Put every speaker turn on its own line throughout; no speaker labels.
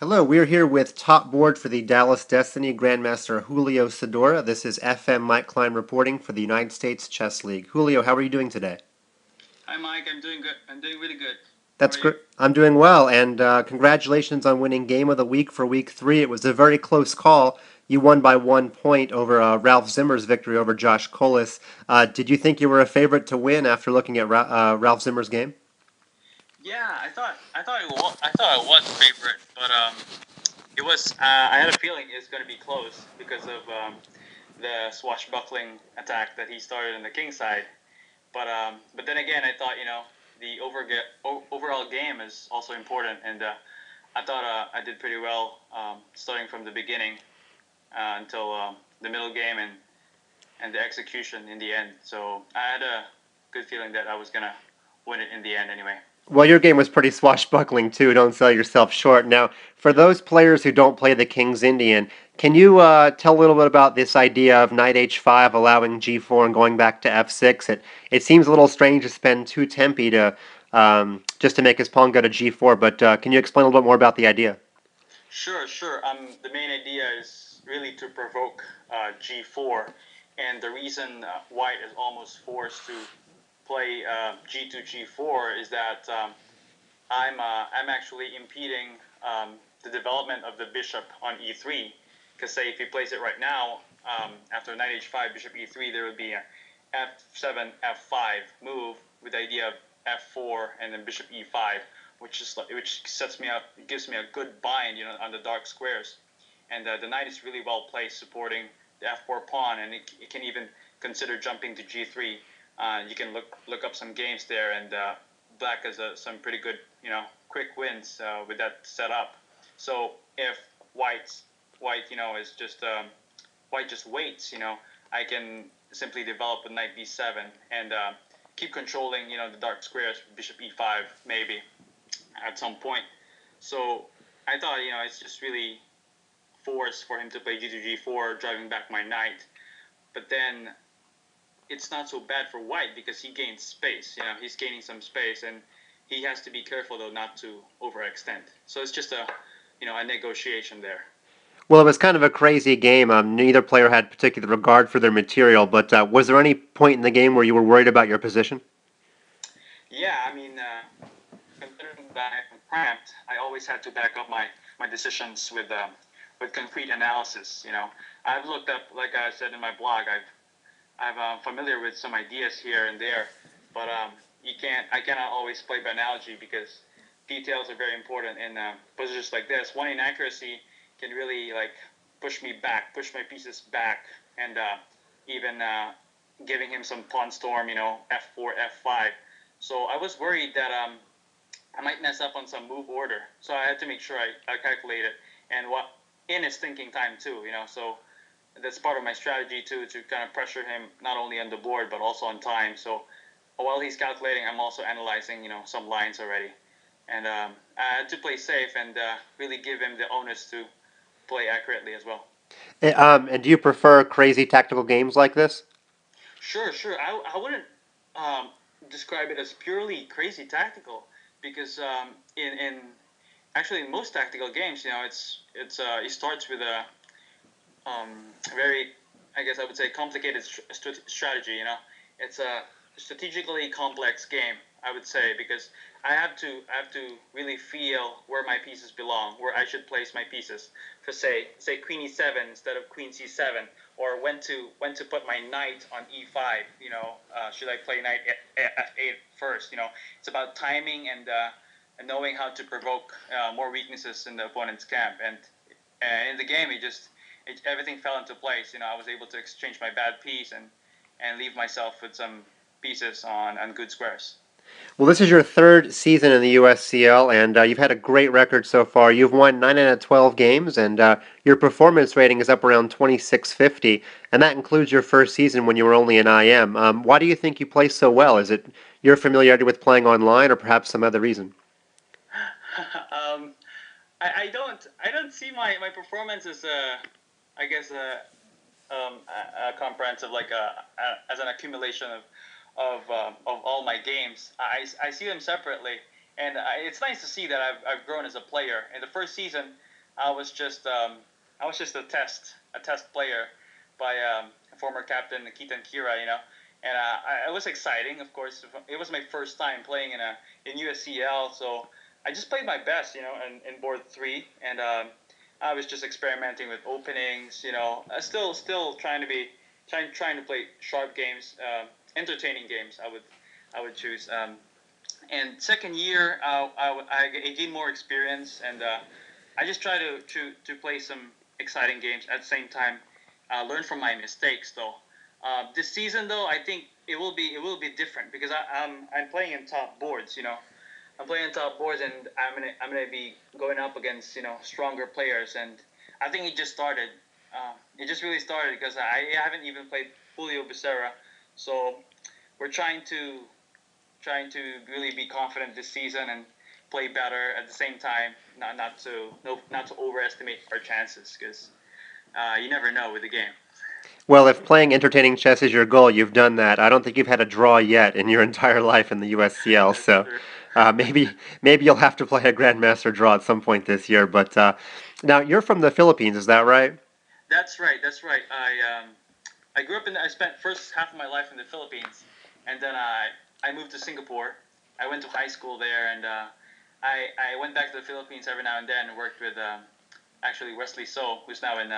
Hello, we're here with top board for the Dallas Destiny Grandmaster Julio Sadorra. This is FM Mike Klein reporting for the United States Chess League. Julio, how are you doing today?
Hi, Mike. I'm doing good. I'm doing really good. How
That's
are you?
great. I'm doing well, and congratulations on winning Game of the Week for Week 3. It was a very close call. You won by 1 point over Ralph Zimmer's victory over Josh Collis. Did you think you were a favorite to win after looking at Ralph Zimmer's game?
Yeah, I thought it was a favorite, but it was. I had a feeling it's going to be close because of the swashbuckling attack that he started on the king side. But then again, I thought the overall game is also important, and I thought I did pretty well starting from the beginning until the middle game and the execution in the end. So I had a good feeling that I was gonna win it in the end anyway.
Well, your game was pretty swashbuckling too. Don't sell yourself short. Now, for those players who don't play the King's Indian, can you tell a little bit about this idea of knight h5 allowing g4 and going back to f6? It seems a little strange to spend two tempi to just to make his pawn go to g4. But can you explain a little bit more about the idea?
Sure, sure. The main idea is really to provoke g4, and the reason White is almost forced to play g2 g4 is that I'm actually impeding the development of the bishop on e3. Because say if he plays it right now, after knight h5, bishop e3, there would be a f7 f5 move with the idea of f4 and then bishop e5, which sets me up, gives me a good bind, on the dark squares. And the knight is really well placed, supporting the f4 pawn, and it can even consider jumping to g3. You can look up some games there, and black has some pretty good, quick wins with that setup. So if white, is just white just waits, I can simply develop a knight b7 and keep controlling, the dark squares, bishop e5 maybe at some point. So I thought, it's just really forced for him to play g2 g4, driving back my knight. But then it's not so bad for white because he gains space. He's gaining some space, and he has to be careful though not to overextend. So it's just a negotiation there.
Well, it was kind of a crazy game. Neither player had particular regard for their material, but was there any point in the game where you were worried about your position?
Yeah, I mean, considering that I'm cramped, I always had to back up my decisions with concrete analysis. I've looked up, like I said in my blog, I'm familiar with some ideas here and there, but I cannot always play by analogy because details are very important in positions like this. One inaccuracy can really like push my pieces back, and even giving him some pawn storm, f4, f5. So I was worried that I might mess up on some move order. So I had to make sure I calculate it, and what in his thinking time too, So that's part of my strategy too, to kind of pressure him not only on the board but also on time. So while he's calculating, I'm also analyzing, some lines already, and I had to play safe and really give him the onus to play accurately as well.
And do you prefer crazy tactical games like this?
Sure, sure. I wouldn't um, describe it as purely crazy tactical because in actually in most tactical games, it starts with a very, I guess I would say, complicated strategy. It's a strategically complex game, I would say, because I have to really feel where my pieces belong, where I should place my pieces. For say Queen E7 instead of Queen C7, or when to put my knight on E5. Should I play knight F8 first? It's about timing and knowing how to provoke more weaknesses in the opponent's camp. And in the game, everything fell into place. I was able to exchange my bad piece and leave myself with some pieces on good squares.
Well, this is your third season in the USCL, and you've had a great record so far. You've won 9 out of 12 games, and your performance rating is up around 2650, and that includes your first season when you were only an IM. Why do you think you play so well? Is it your familiarity with playing online, or perhaps some other reason?
um, I don't see my performance as I guess a comprehensive, like as an accumulation of all my games. I see them separately, and it's nice to see that I've grown as a player. In the first season, I was just a test player by former captain Keaton Kira, and it was exciting. Of course, it was my first time playing in USCL, so I just played my best, in board three, and I was just experimenting with openings, still trying to play sharp games, entertaining games. I would choose. And second year, I gained more experience, and I just try to play some exciting games at the same time. Learn from my mistakes, though. This season, though, I think it will be different because I'm playing in top boards. I'm playing in top boards, and I'm gonna be going up against stronger players, and I think it just started. It just really started because I haven't even played Julio Becerra, so we're trying to really be confident this season and play better at the same time, not to overestimate our chances because you never know with the game.
Well, if playing entertaining chess is your goal, you've done that. I don't think you've had a draw yet in your entire life in the USCL,
That's
so
true.
maybe you'll have to play a Grandmaster draw at some point this year. But now you're from the Philippines, is that right?
That's right. That's right. I grew up I spent first half of my life in the Philippines, and then I moved to Singapore. I went to high school there, and I went back to the Philippines every now and then and worked with actually Wesley So, who's now in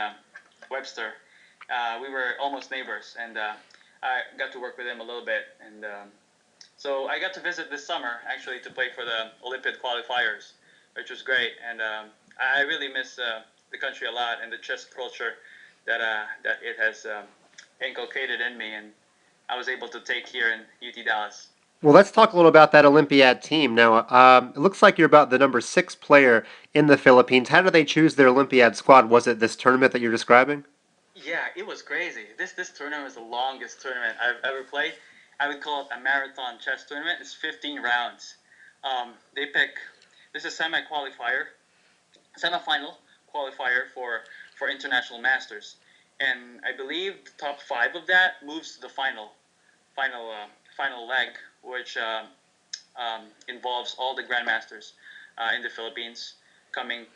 Webster. We were almost neighbors, and I got to work with him a little bit, and so I got to visit this summer actually to play for the Olympiad qualifiers, which was great, and I really miss the country a lot and the chess culture that it has inculcated in me, and I was able to take here in UT Dallas.
Well, let's talk a little about that Olympiad team. Now, it looks like you're about the number six player in the Philippines. How do they choose their Olympiad squad? Was it this tournament that you're describing?
Yeah, it was crazy. This tournament was the longest tournament I've ever played. I would call it a marathon chess tournament. It's 15 rounds. They pick. This is semifinal qualifier for international masters, and I believe the top five of that moves to the final final leg, which involves all the grandmasters in the Philippines coming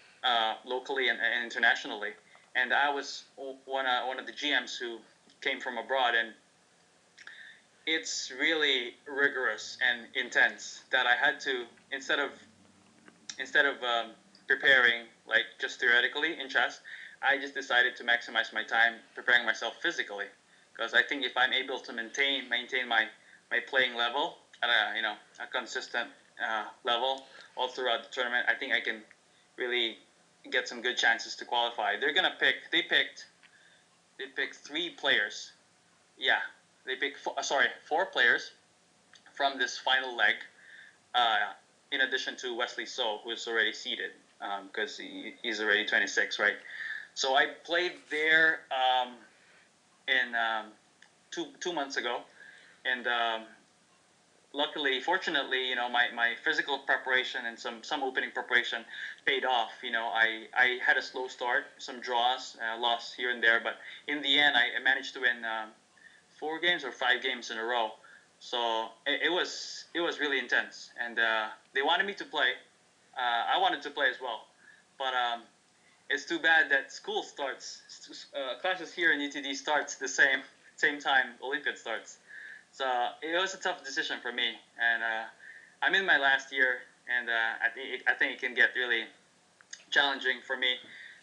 locally and internationally. And I was one of the GMs who came from abroad, and it's really rigorous and intense that I had to instead of preparing like just theoretically in chess, I just decided to maximize my time preparing myself physically because I think if I'm able to maintain my playing level at a consistent level all throughout the tournament, I think I can really get some good chances to qualify. They picked three players. Yeah, they picked four players from this final leg. Uh, in addition to Wesley So, who's already seeded because he's already 26, right? So I played there in 2 months ago, and luckily, fortunately, my physical preparation and some opening preparation paid off. I had a slow start, some draws, lost here and there, but in the end, I managed to win 4 games or 5 games in a row. So it was really intense, and they wanted me to play. I wanted to play as well, but it's too bad that school starts classes here in UTD starts the same time Olympiad starts. So it was a tough decision for me, and I'm in my last year, and I think it can get really challenging for me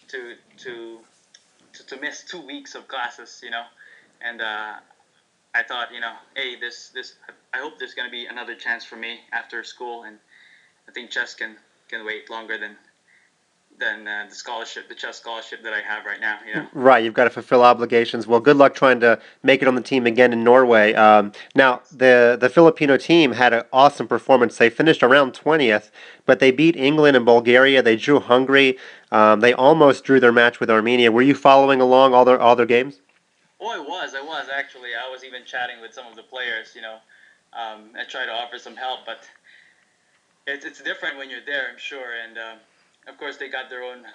to to to miss 2 weeks of classes, and I thought, hey, this I hope there's gonna be another chance for me after school, and I think chess can wait longer than the chess scholarship that I have right now.
Right, you've got to fulfill obligations. Well, good luck trying to make it on the team again in Norway. Now,
Thanks.
the Filipino team had an awesome performance. They finished around 20th, but they beat England and Bulgaria. They drew Hungary. They almost drew their match with Armenia. Were you following along all their games?
Oh, I was actually. I was even chatting with some of the players. I tried to offer some help, but it's different when you're there, I'm sure. And of course, they got their own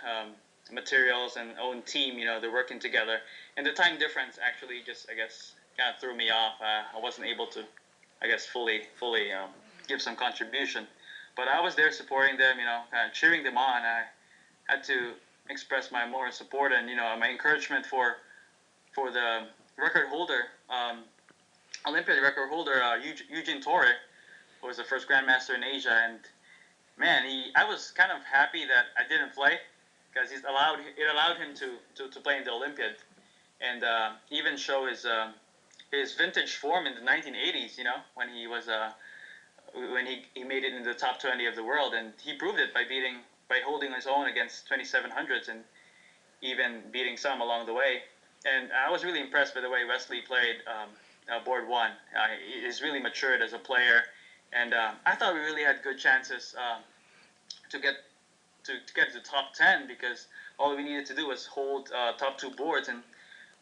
materials and own team. They're working together. And the time difference actually just, I guess, kind of threw me off. I wasn't able to, I guess, fully give some contribution. But I was there supporting them, kind of cheering them on. I had to express my moral support and my encouragement for the record holder, Olympiad record holder, Eugene Torre, who was the first Grandmaster in Asia. And man, I was kind of happy that I didn't play because it allowed him to play in the Olympiad and even show his vintage form in the 1980s. When he made it in the top 20 of the world, and he proved it by holding his own against 2700s and even beating some along the way. And I was really impressed by the way Wesley played board one. He's really matured as a player, and I thought we really had good chances to get to get to the top 10 because all we needed to do was hold top two boards, and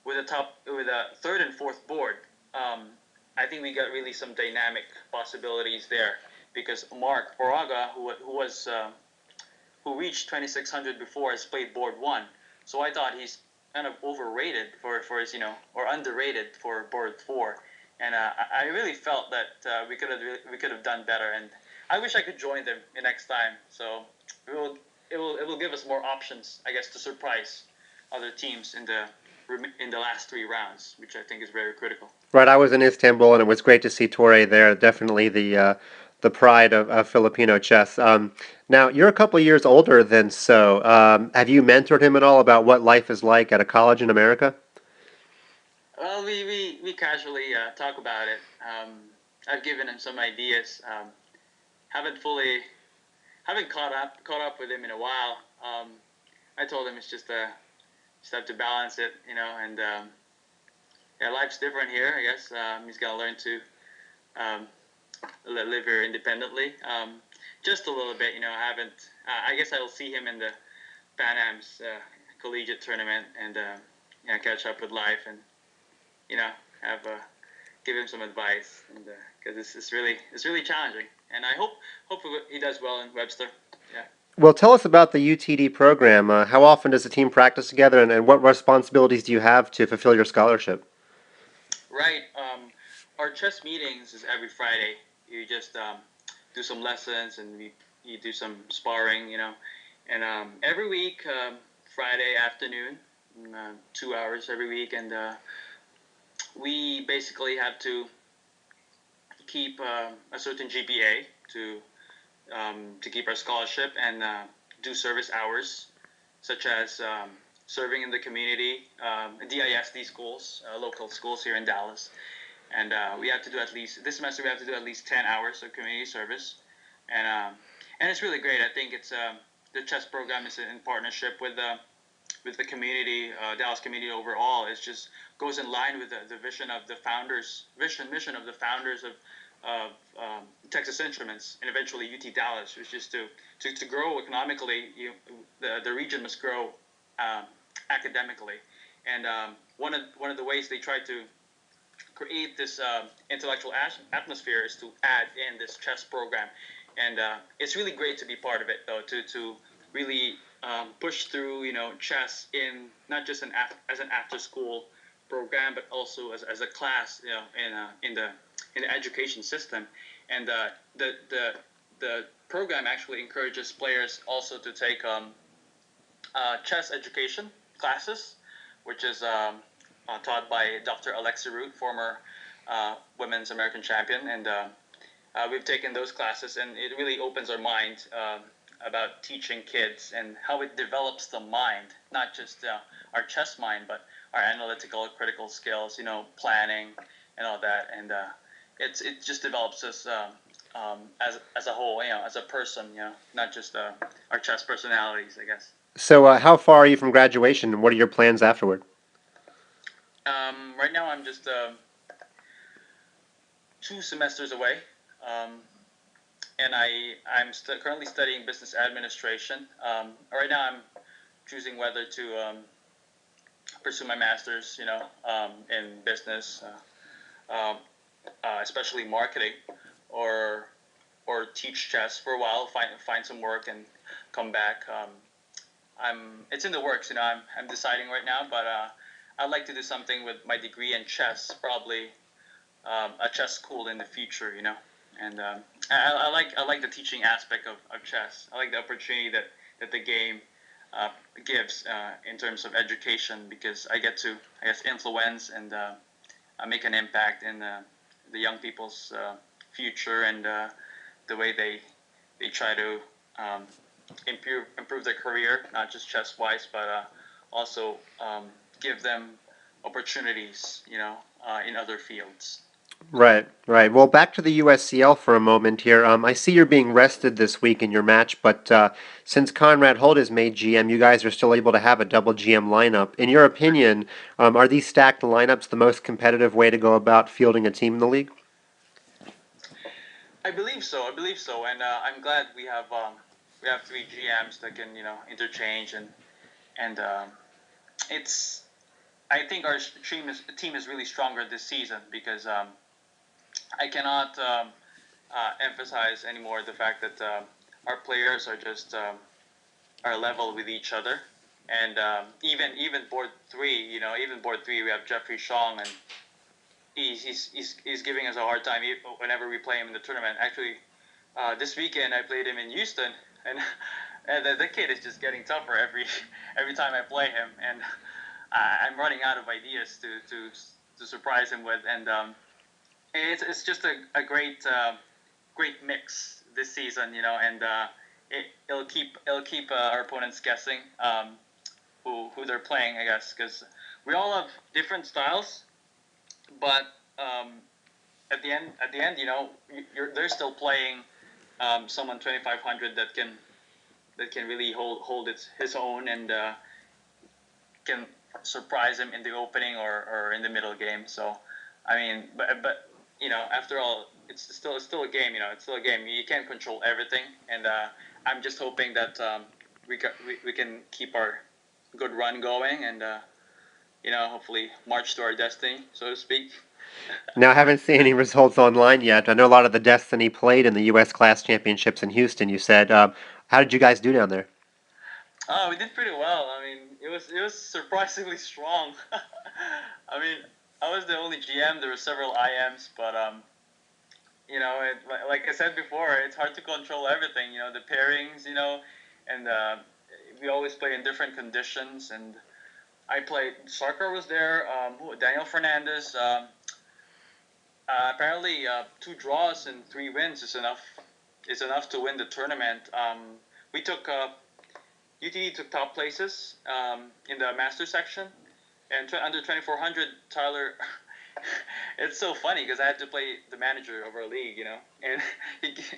with a third and fourth board, I think we got really some dynamic possibilities there because Mark Moraga, who reached 2600 before, has played board one. So I thought he's kind of overrated for his or underrated for board four, and I really felt that we could have done better, and I wish I could join them next time. So it will give us more options, I guess, to surprise other teams in the last three rounds, which I think is very critical.
Right, I was in Istanbul, and it was great to see Torre there. Definitely the pride of Filipino chess. Now, you're a couple of years older than So. Have you mentored him at all about what life is like at a college in America?
Well, we casually talk about it. I've given him some ideas. Haven't fully haven't caught up with him in a while. I told him it's just have to balance it, and yeah, life's different here. I guess he's got to learn to um, live here independently. Just a little bit, I haven't. I guess I will see him in the Pan Am's collegiate tournament and catch up with life and have give him some advice and because it's really challenging and I hope he does well in Webster. Yeah.
Well, tell us about the UTD program. How often does the team practice together, and what responsibilities do you have to fulfill your scholarship?
Right. Our chess meetings is every Friday. You just do some lessons and you do some sparring, and every week Friday afternoon, 2 hours every week, and we basically have to keep a certain GPA to keep our scholarship and do service hours, such as serving in the community, DISD schools, local schools here in Dallas. And we have to do at least, this semester, we have to do at least 10 hours of community service. And it's really great. I think it's the chess program is in partnership with the community, Dallas community overall. It just goes in line with the vision of the founders, mission of the founders of Texas Instruments and eventually UT Dallas, which is to grow economically. The region must grow academically, and one of the ways they try to create this intellectual atmosphere is to add in this chess program, and it's really great to be part of it though, to really push through chess in not just as an after school program, but also as a class in the education system, and the program actually encourages players also to take chess education classes, which is taught by Dr. Alexa Root, former women's American champion, and we've taken those classes, and it really opens our mind about teaching kids and how it develops the mind, not just our chess mind, but our analytical, critical skills, planning and all that, and it just develops us as a whole, as a person, not just our chess personalities, I guess.
So, how far are you from graduation, and what are your plans afterward?
Right now, I'm just 2 semesters away, um, and I'm currently studying business administration. Right now, I'm choosing whether to pursue my master's, in business, especially marketing, or teach chess for a while, find some work, and come back. It's in the works, I'm deciding right now, but I'd like to do something with my degree in chess, probably a chess school in the future, And I like the teaching aspect of chess. I like the opportunity that the game gives in terms of education, because I get to, I guess, influence and make an impact in the young people's future, and the way they try to um, improve their career, not just chess wise, but also give them opportunities, in other fields.
Right, right. Well, back to the USCL for a moment here. I see you're being rested this week in your match, but since Conrad Holt is made GM, you guys are still able to have a double GM lineup. In your opinion, are these stacked lineups the most competitive way to go about fielding a team in the league?
I believe so. I believe so, and I'm glad we have three GMs that can interchange, and it's I think our team is really stronger this season, because I cannot emphasize anymore the fact that our players are just are level with each other, and even board three, even board three, we have Jeffrey Shong, and he's giving us a hard time whenever we play him in the tournament. Actually, this weekend I played him in Houston, and and the kid is just getting tougher every time I play him, and I'm running out of ideas to surprise him with, and it's just a great mix this season, and it'll keep our opponents guessing who they're playing, I guess, because we all have different styles, but um, at the end, they're still playing someone 2500 that can really hold his own, and can surprise him in the opening, or in the middle game. So, I mean, but after all, it's still a game. It's still a game. You can't control everything, and I'm just hoping that we can keep our good run going, and hopefully march to our destiny, so to speak.
Now, I haven't seen any results online yet. I know a lot of the Destiny played in the U.S. Class Championships in Houston. You said, how did you guys do down there?
Oh, we did pretty well. I mean, it was surprisingly strong. I mean, I was the only GM. There were several IMs, but like I said before, it's hard to control everything. The pairings, and we always play in different conditions. And I played. Sarkar was there. Daniel Fernandez. Apparently, two draws and three wins is enough. Is enough to win the tournament. We took UTD took top places in the master section, and under 2400, Tyler. It's so funny because I had to play the manager of our league, and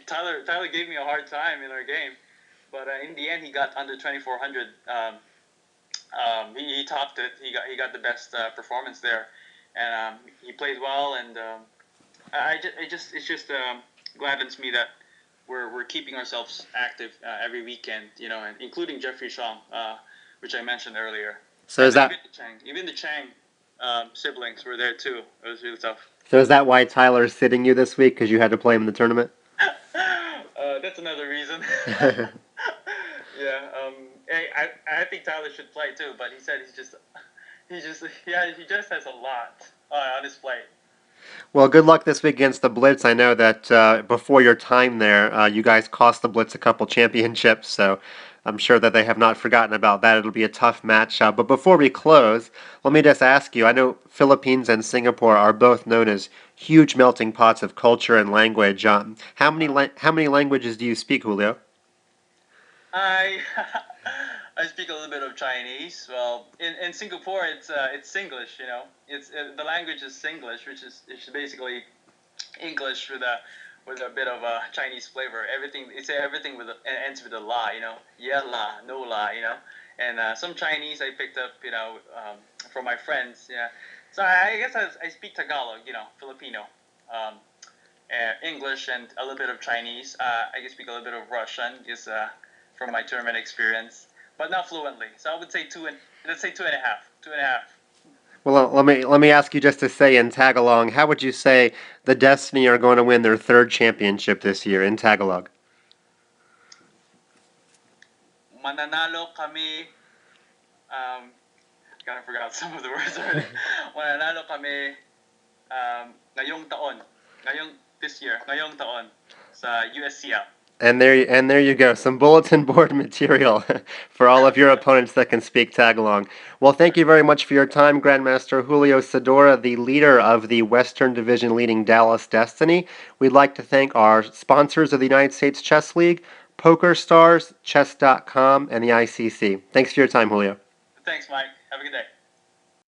Tyler gave me a hard time in our game, but in the end he got under 2400. He topped it. He got the best performance there, and he played well, and it just gladdens me that we're keeping ourselves active every weekend, and including Jeffrey Shong, which I mentioned earlier,
So
and
is that
even the Chang siblings were there too. It was really tough.
so is that why Tyler's sitting you this week because you had to play him in the tournament?
That's another reason. Yeah, I think Tyler should play too, but he said he just has a lot on his plate.
Well, good luck this week against the Blitz. I know that before your time there, you guys cost the Blitz a couple championships, so I'm sure that they have not forgotten about that. It'll be a tough match. But before we close, let me just ask you, I know Philippines and Singapore are both known as huge melting pots of culture and language. How many languages do you speak, Julio?
I I speak a little bit of Chinese. Well, in Singapore, it's Singlish. It's the language is Singlish, which is it's basically English with a bit of a Chinese flavor. Everything ends with a la. Yeah la, no la. And some Chinese I picked up. From my friends. Yeah. So I guess I speak Tagalog. Filipino. Um, English and a little bit of Chinese. I can speak a little bit of Russian, just from my tournament experience, but not fluently. So I would say let's say two and a half. Two and a half.
Well, let me ask you just to say in Tagalog, how would you say the Destiny are going to win their third championship this year in Tagalog?
Mananalo kami. Kind of forgot some of the words already. Mananalo kami ngayong taon. Ngayong this year. Ngayong taon sa USCL.
And there you go, some bulletin board material for all of your opponents that can speak tagalong. Well, thank you very much for your time, Grandmaster Julio Sadorra, the leader of the Western Division leading Dallas Destiny. We'd like to thank our sponsors of the United States Chess League, PokerStars, Chess.com, and the ICC. Thanks for your time, Julio.
Thanks, Mike.